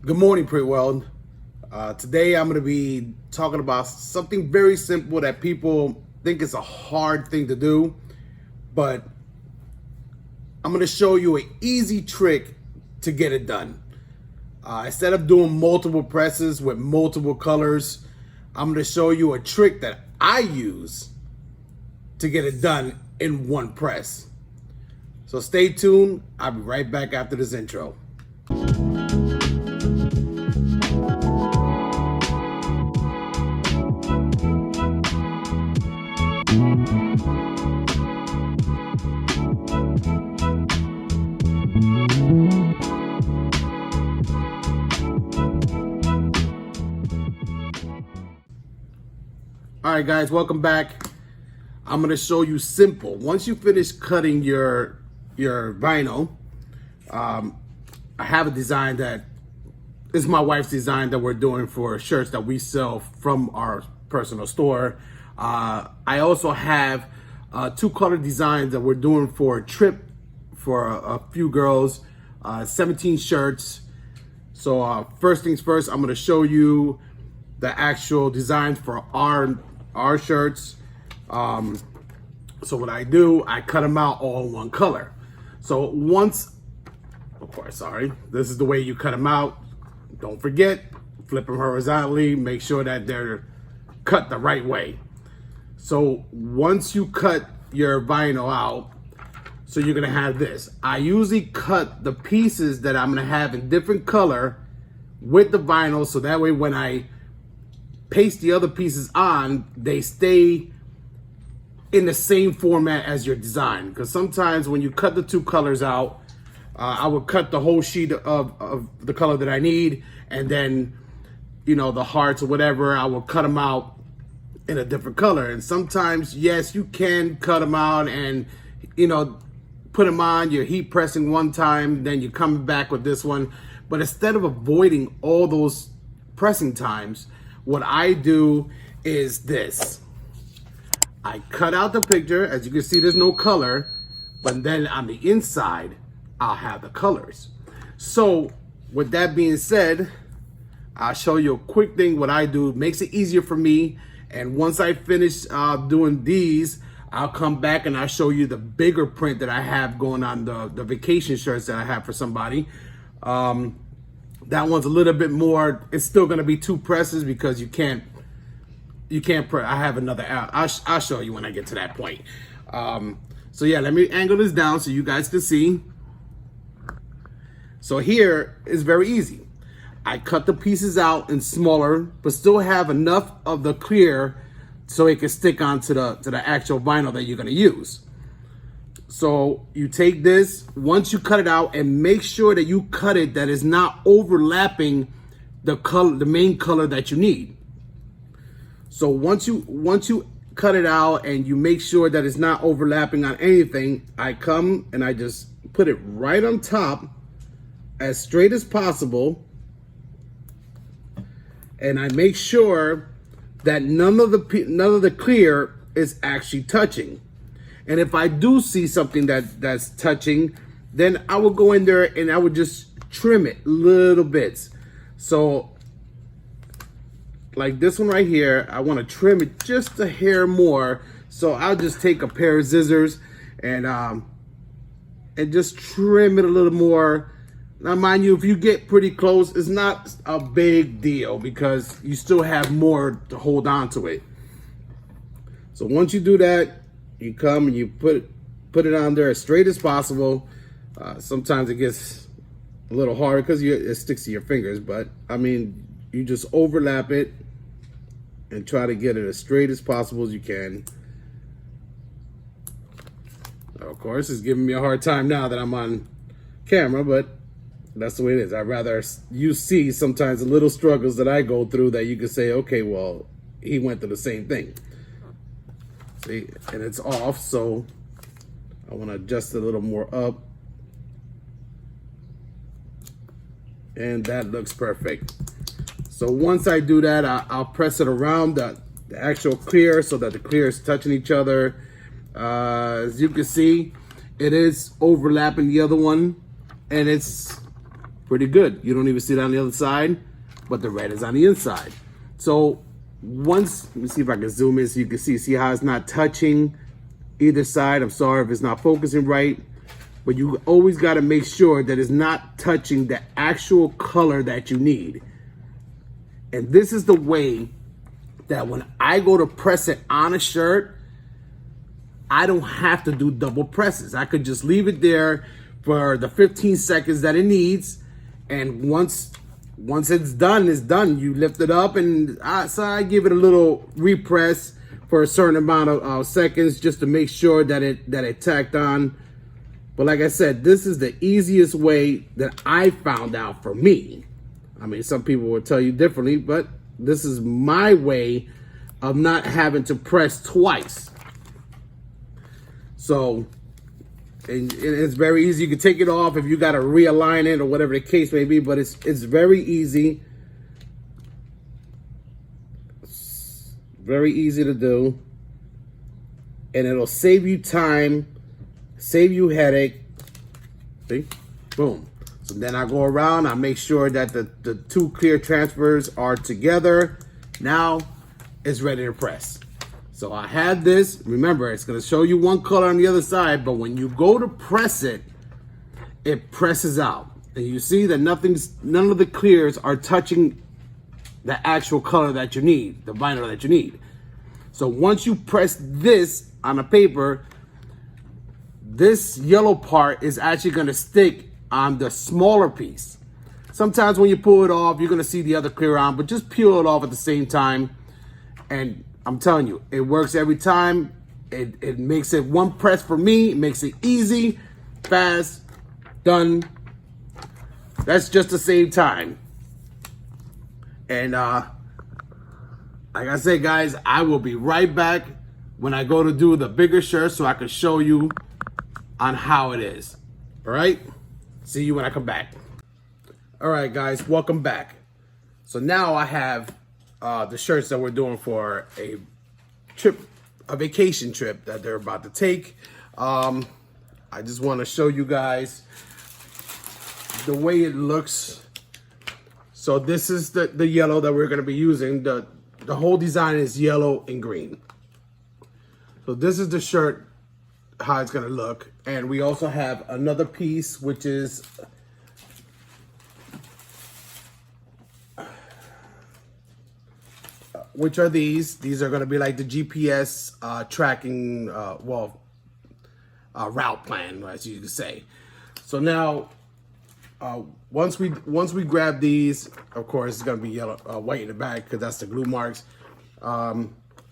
Good morning, Pretty World. Today I'm going to be talking about something very simple that people think is a hard thing to do, but I'm going to show you an easy trick to get it done. Instead of doing multiple presses with multiple colors, I'm going to show you a trick that I use to get it done in one press. So stay tuned. I'll be right back after this intro. All right, guys, welcome back. I'm going to show you simple. Once you finish cutting your vinyl, I have a design that is my wife's design that we're doing for shirts that we sell from our personal store. I also have two color designs that we're doing for a trip for a few girls, 17 shirts. So first things first, I'm going to show you the actual designs for our shirts. So what I do, I cut them out all in one color. So this is the way you cut them out. Don't forget, flip them horizontally, make sure that they're cut the right way. So once you cut your vinyl out, so you're gonna have this. I usually cut the pieces that I'm gonna have in different color with the vinyl, so that way when I paste the other pieces on, they stay in the same format as your design. Because sometimes when you cut the two colors out, I would cut the whole sheet of the color that I need, and then, you know, the hearts or whatever, I will cut them out in a different color. And sometimes, yes, you can cut them out and, you know, put them on, you're heat pressing one time, then you're coming back with this one. But instead of avoiding all those pressing times, what I do is this. I cut out the picture. As you can see, there's no color, but then on the inside, I'll have the colors. So with that being said, I'll show you a quick thing. What I do makes it easier for me. And once I finish doing these, I'll come back and I'll show you the bigger print that I have going on the vacation shirts that I have for somebody. That one's a little bit more, it's still gonna be two presses because you can't press. I have another, I'll show you when I get to that point. So yeah, let me angle this down so you guys can see. So here is very easy. I cut the pieces out in smaller, but still have enough of the clear so it can stick onto the actual vinyl that you're gonna use. So you take this, once you cut it out, and make sure that you cut it that is not overlapping the color, the main color that you need. So once you cut it out and you make sure that it's not overlapping on anything, I come and I just put it right on top as straight as possible. And I make sure that none of the clear is actually touching. And if I do see something that's touching, then I will go in there and I would just trim it little bits. So like this one right here, I want to trim it just a hair more. So I'll just take a pair of scissors and just trim it a little more. Now, mind you, if you get pretty close, it's not a big deal because you still have more to hold on to it. So once you do that, you come and you put it on there as straight as possible. Sometimes it gets a little harder because it sticks to your fingers, but I mean, you just overlap it and try to get it as straight as possible as you can. Of course, it's giving me a hard time now that I'm on camera, but that's the way it is. I'd rather you see sometimes the little struggles that I go through that you can say, okay, well, he went through the same thing. See, and it's off, so I want to adjust it a little more up. And that looks perfect. So once I do that, I'll press it around the actual clear so that the clear is touching each other. As you can see, it is overlapping the other one, and it's pretty good. You don't even see it on the other side, but the red is on the inside. So once, let me see if I can zoom in so you can see how it's not touching either side. I'm sorry if it's not focusing right, but you always got to make sure that it's not touching the actual color that you need. And this is the way that when I go to press it on a shirt, I don't have to do double presses. I could just leave it there for the 15 seconds that it needs. And once it's done, it's done. You lift it up, and so I give it a little repress for a certain amount of seconds just to make sure that it tacked on. But like I said, this is the easiest way that I found out for me. I mean, some people will tell you differently, but this is my way of not having to press twice. So, and it's very easy. You can take it off if you got to realign it or whatever the case may be, but it's very easy. It's very easy to do. And it'll save you time, save you headache. See? Boom. So then I go around, I make sure that the two clear transfers are together. Now it's ready to press. So I had this. Remember, it's going to show you one color on the other side, but when you go to press it, it presses out. And you see that none of the clears are touching the actual color that you need, the vinyl that you need. So once you press this on a paper, this yellow part is actually going to stick on the smaller piece. Sometimes when you pull it off, you're going to see the other clear on, but just peel it off at the same time. And I'm telling you, it works every time. It makes it one press for me. It makes it easy, fast, done. That's just to save time. And like I said, guys, I will be right back when I go to do the bigger shirt so I can show you on how it is. All right? See you when I come back. All right, guys, welcome back. So now I have the shirts that we're doing for a vacation trip that they're about to take. I just want to show you guys the way it looks. So this is the yellow that we're going to be using. The whole design is yellow and green. So this is the shirt, how it's going to look. And we also have another piece, which is which are these. These are going to be like the GPS tracking, route plan, as you could say. So now, once we grab these, of course, it's going to be yellow, white in the back because that's the glue marks.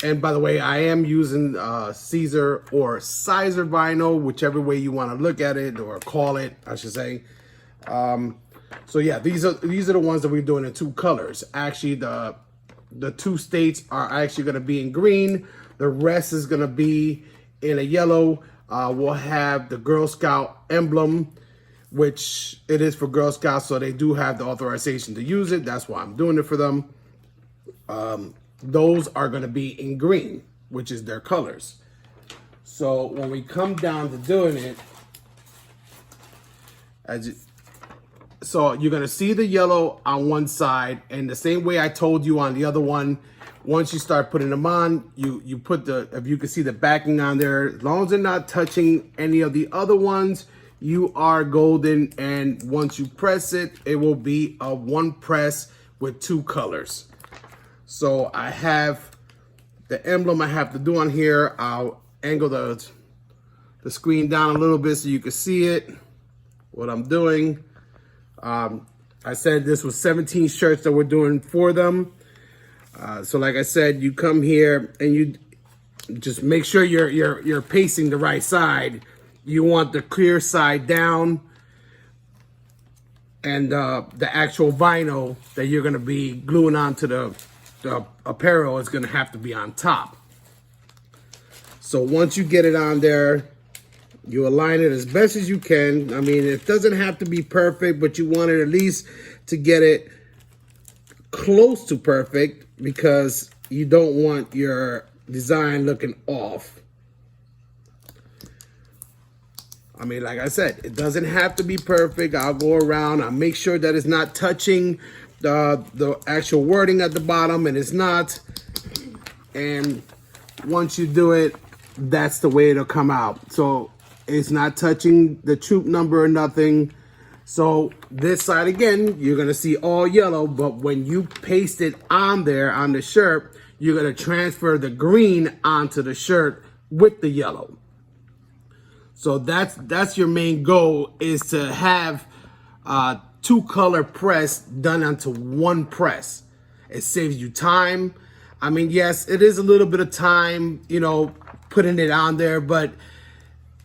And by the way, I am using Caesar or Sizer vinyl, whichever way you want to look at it or call it, I should say. So yeah, these are the ones that we're doing in two colors. Actually, the two states are actually going to be in green. The rest is going to be in a yellow. We'll have the Girl Scout emblem, which it is for Girl Scouts, so they do have the authorization to use it. That's why I'm doing it for them. Those are going to be in green, which is their colors. So when we come down to doing it, so you're going to see the yellow on one side, and the same way I told you on the other one, once you start putting them on, you put if you can see the backing on there, as long as they're not touching any of the other ones, you are golden. And once you press it, it will be a one press with two colors. So I have the emblem I have to do on here. I'll angle the screen down a little bit so you can see it, what I'm doing. I said this was 17 shirts that we're doing for them. So like I said, you come here and you just make sure you're pacing the right side. You want the clear side down, and the actual vinyl that you're going to be gluing onto the apparel is going to have to be on top. So once you get it on there, you align it as best as you can. I mean, it doesn't have to be perfect, but you want it at least to get it close to perfect, because you don't want your design looking off. I mean, like I said, it doesn't have to be perfect. I'll go around, I'll make sure that it's not touching the actual wording at the bottom, and it's not. And once you do it, that's the way it'll come out. So it's not touching the troop number or nothing. So this side again, you're gonna see all yellow, but when you paste it on there on the shirt, you're gonna transfer the green onto the shirt with the yellow. So that's your main goal, is to have two color press done onto one press. It saves you time. I mean, yes, it is a little bit of time, you know, putting it on there, but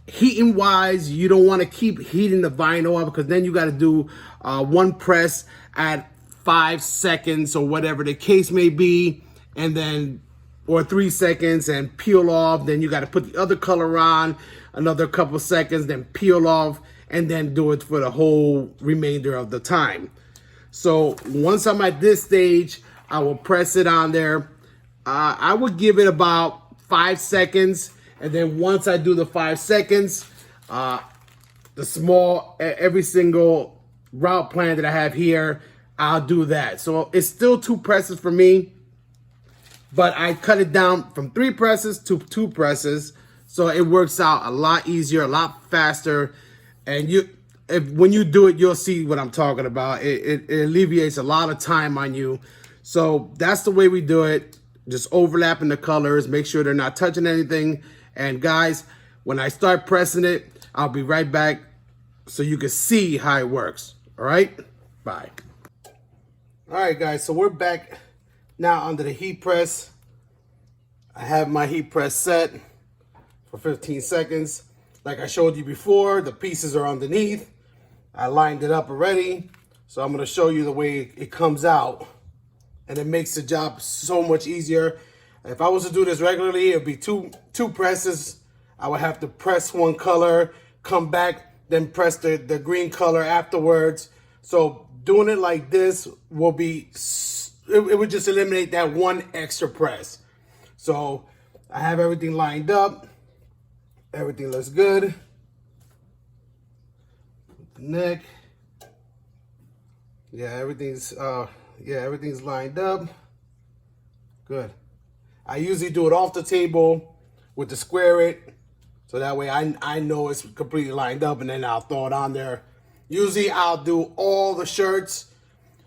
heating wise, you don't want to keep heating the vinyl up, because then you got to do one press at 5 seconds or whatever the case may be, and then or 3 seconds and peel off. Then you got to put the other color on another couple seconds, then peel off, and then do it for the whole remainder of the time. So once I'm at this stage, I will press it on there. I would give it about 5 seconds, and then once I do the 5 seconds, every single route plan that I have here, I'll do that. So it's still 2 presses for me, but I cut it down from 3 presses to 2 presses. So it works out a lot easier, a lot faster. And when you do it, you'll see what I'm talking about. It alleviates a lot of time on you. So that's the way we do it. Just overlapping the colors, make sure they're not touching anything. And guys, when I start pressing it, I'll be right back so you can see how it works. All right, bye. All right, guys, so we're back now under the heat press. I have my heat press set for 15 seconds. Like I showed you before, the pieces are underneath. I lined it up already. So I'm gonna show you the way it comes out. And it makes the job so much easier. If I was to do this regularly, it'd be two presses. I would have to press one color, come back, then press the green color afterwards. So doing it like this will be, it would just eliminate that one extra press. So I have everything lined up. Everything looks good. The neck. Yeah, everything's lined up. Good. I usually do it off the table with the square it, so that way I know it's completely lined up, and then I'll throw it on there. Usually I'll do all the shirts.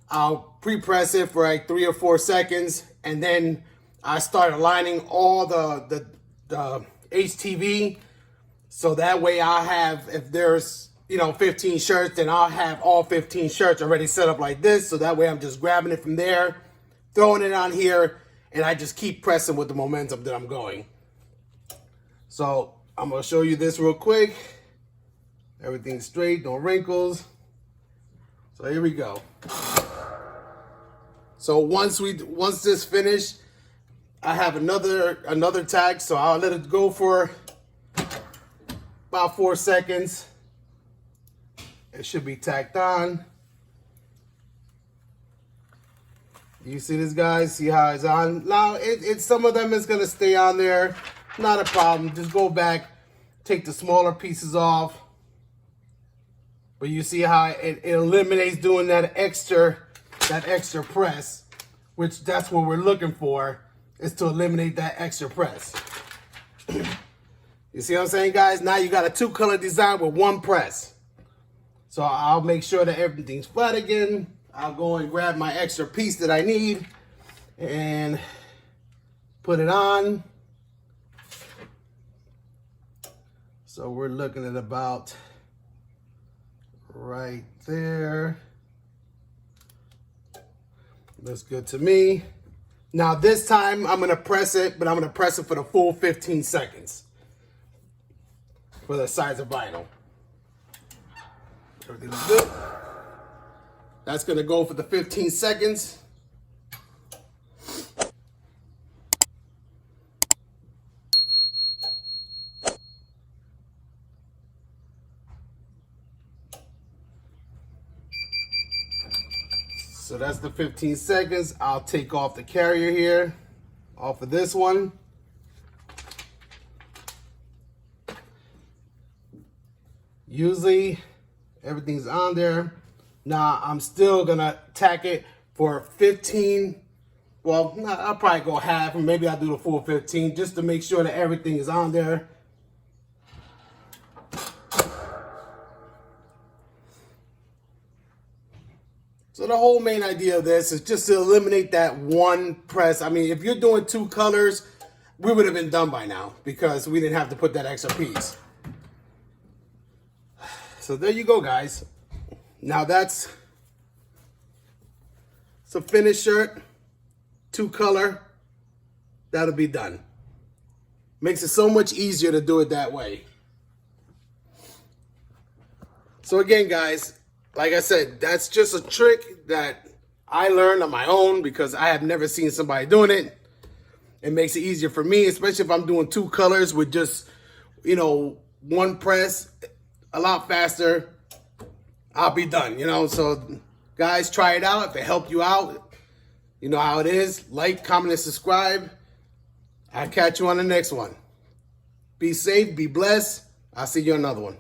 I'll pre-press it for like 3 or 4 seconds, and then I start aligning all the HTV, so that way I'll have, if there's 15 shirts, then I'll have all 15 shirts already set up like this. So that way I'm just grabbing it from there, throwing it on here, and I just keep pressing with the momentum that I'm going. So I'm gonna show you this real quick. Everything's straight, no wrinkles. So here we go. So once this finished, I have another tag, so I'll let it go for about 4 seconds. It should be tacked on. You see this, guys? See how it's on? Now, some of them is gonna stay on there. Not a problem. Just go back, take the smaller pieces off. But you see how it eliminates doing that extra press, which that's what we're looking for, is to eliminate that extra press. You see what I'm saying, guys? Now you got a 2-color design with 1 press. So I'll make sure that everything's flat again. I'll go and grab my extra piece that I need and put it on. So we're looking at about right there. Looks good to me. Now this time I'm gonna press it, but I'm gonna press it for the full 15 seconds for the size of vinyl. Everything looks good. That's gonna go for the 15 seconds. So that's the 15 seconds. I'll take off the carrier here, off of this one. Usually everything's on there. Now I'm still gonna tack it for 15. Well, I'll probably go half, and maybe I'll do the full 15 just to make sure that everything is on there. So the whole main idea of this is just to eliminate that one press. I mean, if you're doing 2 colors, we would have been done by now because we didn't have to put that extra piece. So there you go, guys. Now it's a finished shirt, 2 color. That'll be done. Makes it so much easier to do it that way. So again, guys, like I said, that's just a trick that I learned on my own because I have never seen somebody doing it. It makes it easier for me, especially if I'm doing 2 colors with just, 1 press, a lot faster. I'll be done, So guys, try it out. If it helped you out, you know how it is. Like, comment, and subscribe. I'll catch you on the next one. Be safe, be blessed. I'll see you on another one.